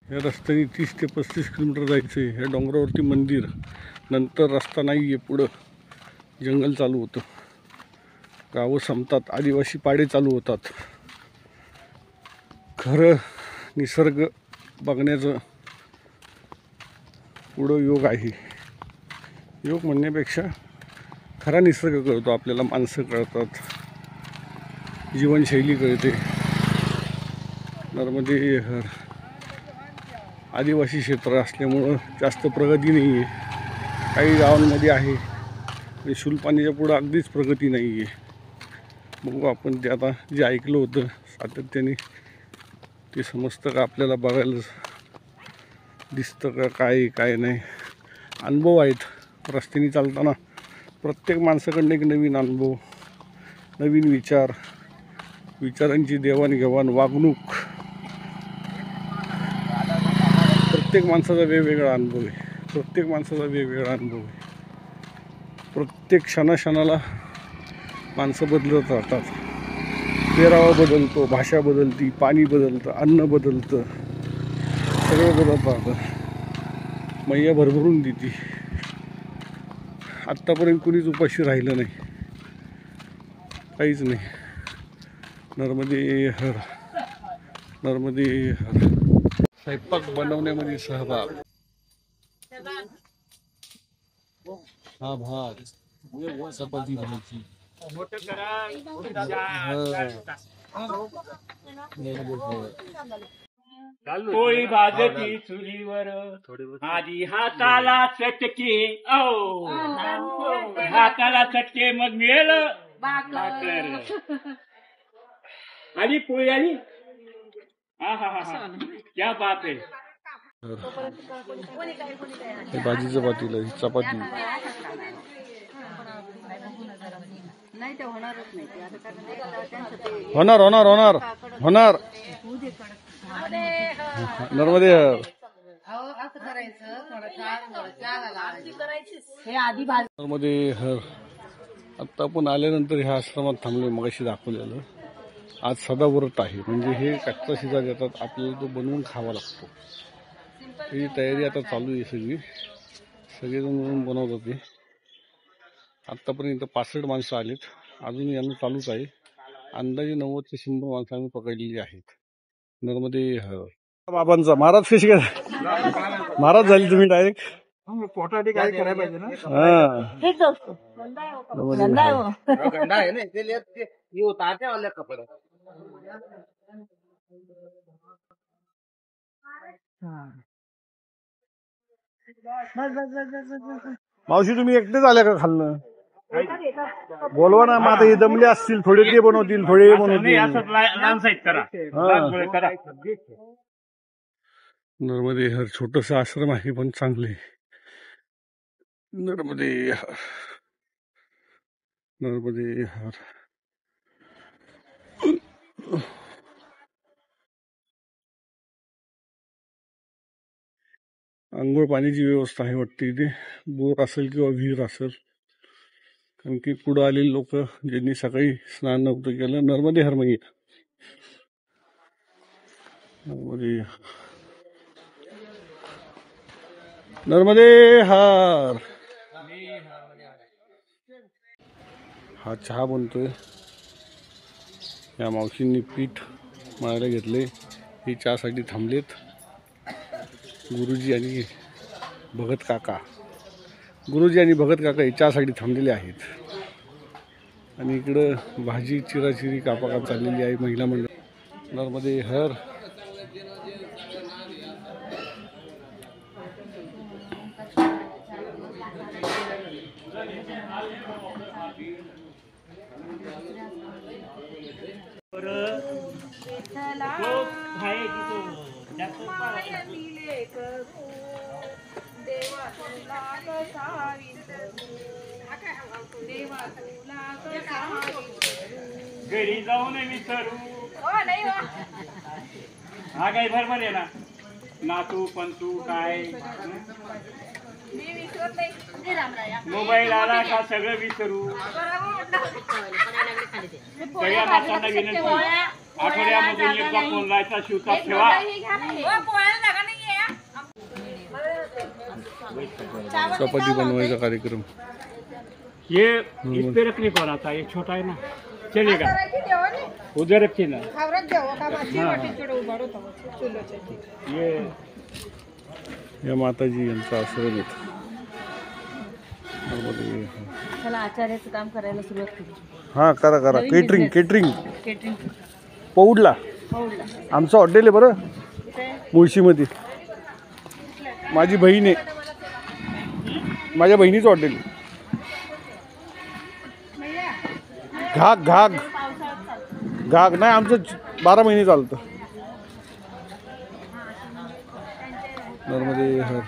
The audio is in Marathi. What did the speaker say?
या रस्त्याने 30 ते 35 किलोमीटर जायचं आहे. ह्या डोंगरावरती मंदिर, नंतर रस्ता नाही आहे, पुढं जंगल चालू होतं, गावं संपतात, आदिवासी पाडे चालू होतात. खरं निसर्ग बघण्याचं पुढं योग आहे. योग म्हणण्यापेक्षा खरा निसर्ग कळतो आपल्याला, माणसं कळतात, जीवनशैली कळते. नर्मदे आदिवासी क्षेत्र असल्यामुळं जास्त प्रगती नाही आहे. काही गावांमध्ये आहे, शूलपाणीच्या पुढं अगदीच प्रगती नाही आहे. बघू आपण ते आता जे ऐकलं होतं सातत्याने ते समजतं का आपल्याला, बघायला दिसतं का काय नाही. अनुभव आहेत रस्त्याने चालताना, प्रत्येक माणसाकडनं एक नवीन अनुभव, नवीन विचार, विचारांची देवाणघेवाण, वागणूक. प्रत्येक माणसाचा वेगवेगळा अनुभव आहे, प्रत्येक माणसाचा वेगवेगळा अनुभव आहे. प्रत्येक क्षणाला माणसं बदलत राहतात. पेहरावा बदलतो, भाषा बदलती, पाणी बदलतं, अन्न बदलतं, सगळं बदलत राहतं. मैया भरभरून देती. आत्तापर्यंत कुणीच उपाशी राहिलं नाही, काहीच नाही. नर्मदे हर, नर्मदे हर. स्वयंपाक बनवण्यामध्ये सहभाग, हा भात, चपाती भाजी, पोळी भाजती चुलीवर, आधी हाताला चटके, ओ हाताला चटके, मग मिळेल भाकर. आली पोळी आली, हा हा हा हा, क्या बात आहे. भाजीचं पातील, चपाती. होणार होणार होणार होणार. नर्मदे हर. नर्मदे हर. आत्ता आपण आल्यानंतर ह्या आश्रमात थांबलोय, मगाशी दाखवलेलं. आज सदा व्रत आहे, म्हणजे हे कच्चा शिजा देतात आपल्याला, तो बनवून खावा लागतो. ही तयारी आता चालू आहे, सगळेजण मिळून बनवत होते. आत्तापर्यंत 65 माणसं आलीत, अजून यांना चालूच आहे. अंदाजे 90 ते 100 माणसं आम्ही पकडलेली आहेत. नर्मदे हर. बाबांचा महाराज कशी काय महाराज झाली तुम्ही डायरेक्ट? पोटासाठी काय करायला पाहिजे ना. मावशी तुम्ही एकटेच आल्या का खालनं? बोलवा ना, मग आता हे दमले असतील, थोडे ते बनवतील, थोडे हे बनवतील. नर्मदे हर. छोटस आश्रम आहे पण चांगले. नर्मदे हर, नर्मदे हर. आंघोळ पाण्याची व्यवस्था आहे वाटते इथे, बोर असेल किंवा विहीर असेल, कारण की पुढं आलेले लोक ज्यांनी सकाळी स्नान नव्हतं केलं. नर्मदे हर मैया, नर्मदे नर्मदे हर. हा चहा बनतोय. या मावशींनी पीठ मळायला घेतले, हे चहासाठी थांबलेत. गुरुजी आणि भगत काका, गुरुजी आणि भगत काका हे चहासाठी थांबलेले आहेत. आणि इकडं भाजी चिराचिरी कापाकाप चाललेली आहे महिला मंडळ. नर्मदे हर. घरी जाऊन विसरू, हा काही बरोबर आहे ना. नातू पंतू काय, मोबाईल आला का सगळं विसरू. सगळ्या माणसांना विनंती, आठवड्यामधून एकदा फोन लायचा शिवता ठेवा. चपाती बनवायचा कार्यक्रम. ये इस पे रखने को रहा था, ये छोटा है ना, चलेगा उधर रखिए ना. ये या माताजी यांचा आश्रम येतो. त्याला आचार्याचं काम करायला सुरुवात केली. हां करा करा. केटरिंग केटरिंग केटरिंग पौडला पौडला. आमचं हॉटेल आहे बरं मुळशीमध्ये. माझी बहीण आहे, माझ्या बहिणीचं हॉटेल. घाग घाग घाग नाही आमचं 12 महिने चालतं. नर्मदे हर.